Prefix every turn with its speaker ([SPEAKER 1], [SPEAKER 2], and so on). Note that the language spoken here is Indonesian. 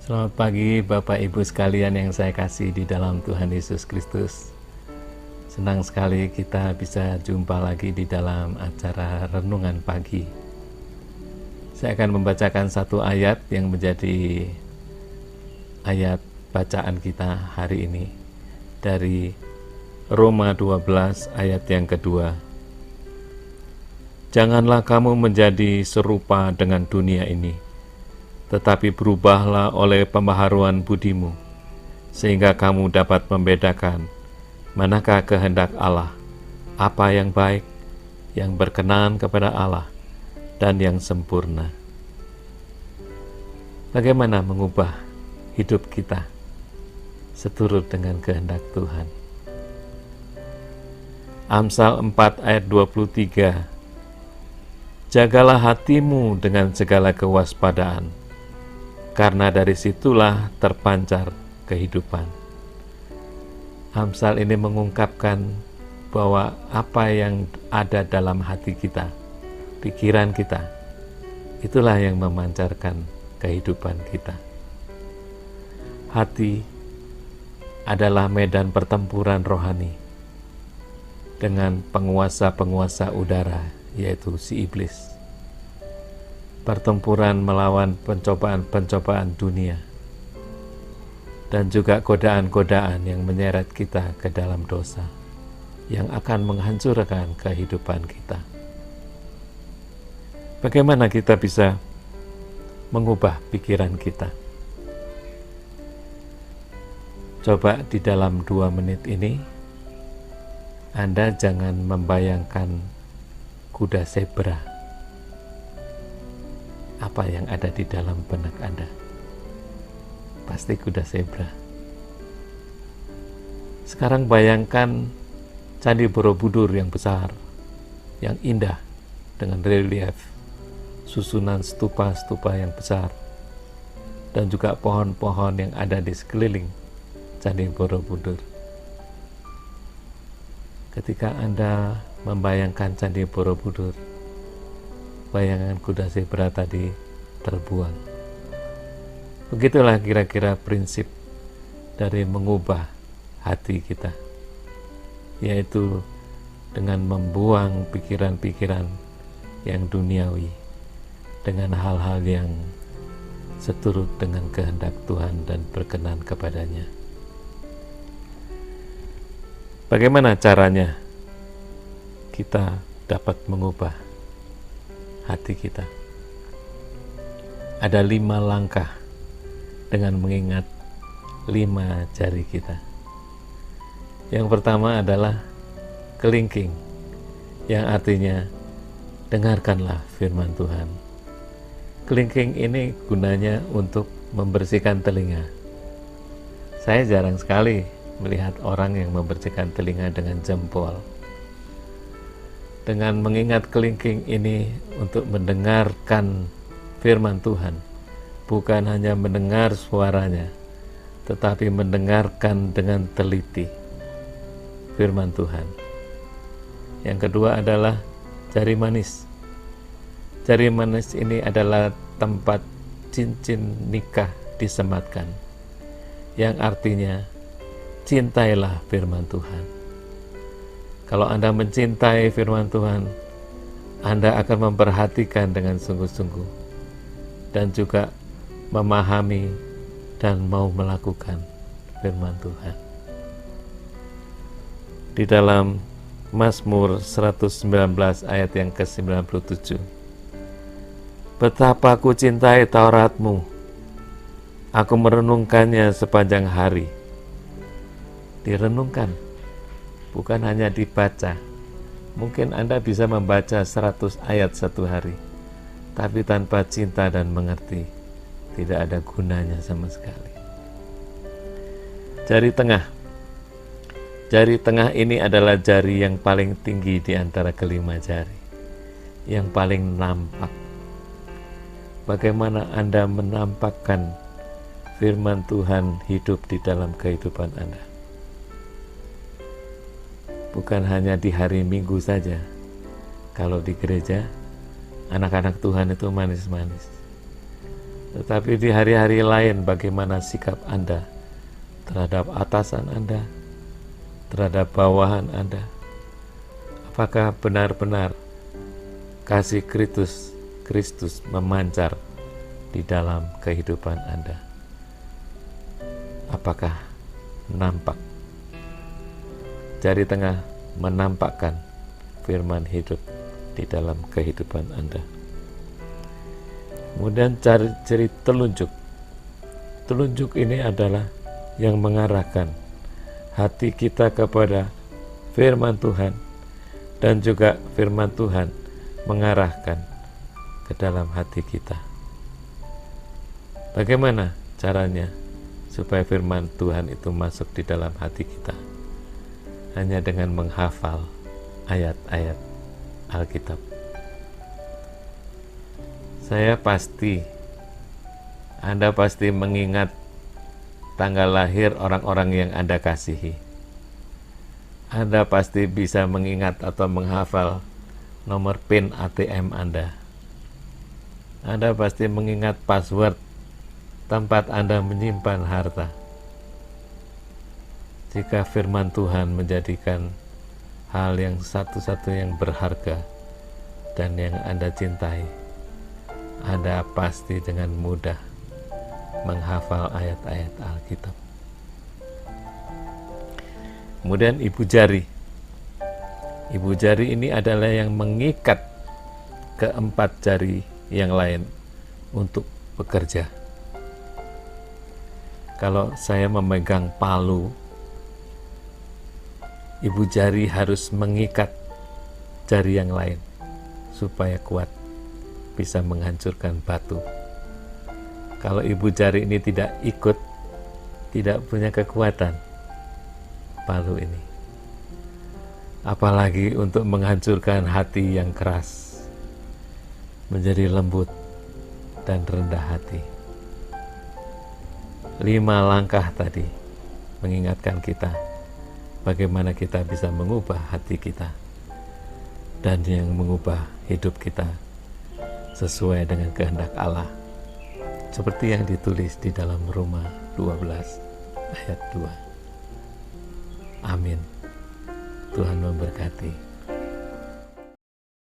[SPEAKER 1] Selamat pagi Bapak Ibu sekalian yang saya kasih di dalam Tuhan Yesus Kristus. Senang sekali kita bisa jumpa lagi di dalam acara Renungan Pagi. Saya akan membacakan satu ayat yang menjadi ayat bacaan kita hari ini dari Roma 12 ayat yang kedua. Janganlah kamu menjadi serupa dengan dunia ini, tetapi berubahlah oleh pembaharuan budimu, sehingga kamu dapat membedakan manakah kehendak Allah, apa yang baik, yang berkenan kepada Allah, dan yang sempurna. Bagaimana mengubah hidup kita seturut dengan kehendak Tuhan? Amsal 4 ayat 23. Jagalah hatimu dengan segala kewaspadaan, karena dari situlah terpancar kehidupan. Amsal ini mengungkapkan bahwa apa yang ada dalam hati kita, pikiran kita, itulah yang memancarkan kehidupan kita. Hati adalah medan pertempuran rohani dengan penguasa-penguasa udara, yaitu si iblis. Pertempuran melawan pencobaan-pencobaan dunia dan juga godaan-godaan yang menyeret kita ke dalam dosa yang akan menghancurkan kehidupan kita. Bagaimana kita bisa mengubah pikiran kita? Coba di dalam 2 menit ini Anda jangan membayangkan kuda zebra. Apa yang ada di dalam benak Anda? Pasti kuda zebra. Sekarang bayangkan Candi Borobudur yang besar, yang indah, dengan relief, susunan stupa-stupa yang besar, dan juga pohon-pohon yang ada di sekeliling Candi Borobudur. Ketika Anda membayangkan Candi Borobudur, bayangan kuda zebra tadi terbuang. Begitulah kira-kira prinsip dari mengubah hati kita, yaitu dengan membuang pikiran-pikiran yang duniawi dengan hal-hal yang seturut dengan kehendak Tuhan dan berkenan kepadanya. Bagaimana caranya kita dapat mengubah hati kita? Ada 5 langkah dengan mengingat 5 jari kita. Yang pertama adalah kelingking, yang artinya dengarkanlah firman Tuhan. Kelingking ini gunanya untuk membersihkan telinga. Saya jarang sekali melihat orang yang membersihkan telinga dengan jempol. Dengan mengingat kelingking ini untuk mendengarkan firman Tuhan, bukan hanya mendengar suaranya, tetapi mendengarkan dengan teliti firman Tuhan. Yang kedua adalah jari manis. Jari manis ini adalah tempat cincin nikah disematkan, yang artinya cintailah firman Tuhan. Kalau Anda mencintai firman Tuhan, Anda akan memperhatikan dengan sungguh-sungguh dan juga memahami dan mau melakukan firman Tuhan. Di dalam Mazmur 119 ayat yang ke-97, betapa ku cintai Tauratmu, aku merenungkannya sepanjang hari. Direnungkan, bukan hanya dibaca. Mungkin Anda bisa membaca 100 ayat satu hari, tapi tanpa cinta dan mengerti, tidak ada gunanya sama sekali. Jari tengah. Jari tengah ini adalah jari yang paling tinggi di antara kelima jari, yang paling nampak. Bagaimana Anda menampakkan firman Tuhan hidup di dalam kehidupan Anda? Bukan hanya di hari Minggu saja. Kalau di gereja, anak-anak Tuhan itu manis-manis. Tetapi di hari-hari lain bagaimana sikap Anda terhadap atasan Anda, terhadap bawahan Anda? Apakah benar-benar kasih Kristus memancar di dalam kehidupan Anda? Apakah nampak jari tengah menampakkan firman hidup di dalam kehidupan Anda? Kemudian ciri telunjuk. Telunjuk ini adalah yang mengarahkan hati kita kepada firman Tuhan, dan juga firman Tuhan mengarahkan ke dalam hati kita. Bagaimana caranya supaya firman Tuhan itu masuk di dalam hati kita? Hanya dengan menghafal ayat-ayat Alkitab. Anda pasti mengingat tanggal lahir orang-orang yang Anda kasihi. Anda pasti bisa mengingat atau menghafal nomor PIN ATM Anda. Anda pasti mengingat password tempat Anda menyimpan harta. Jika firman Tuhan menjadikan hal yang satu-satu yang berharga dan yang Anda cintai, Anda pasti dengan mudah menghafal ayat-ayat Alkitab. Kemudian ibu jari. Ibu jari ini adalah yang mengikat keempat jari yang lain untuk bekerja. Kalau saya memegang palu, ibu jari harus mengikat jari yang lain supaya kuat bisa menghancurkan batu. Kalau ibu jari ini tidak ikut, tidak punya kekuatan palu ini, apalagi untuk menghancurkan hati yang keras menjadi lembut dan rendah hati. 5 langkah tadi mengingatkan kita bagaimana kita bisa mengubah hati kita dan yang mengubah hidup kita sesuai dengan kehendak Allah, seperti yang ditulis di dalam Roma 12 ayat 2. Amin. Tuhan memberkati.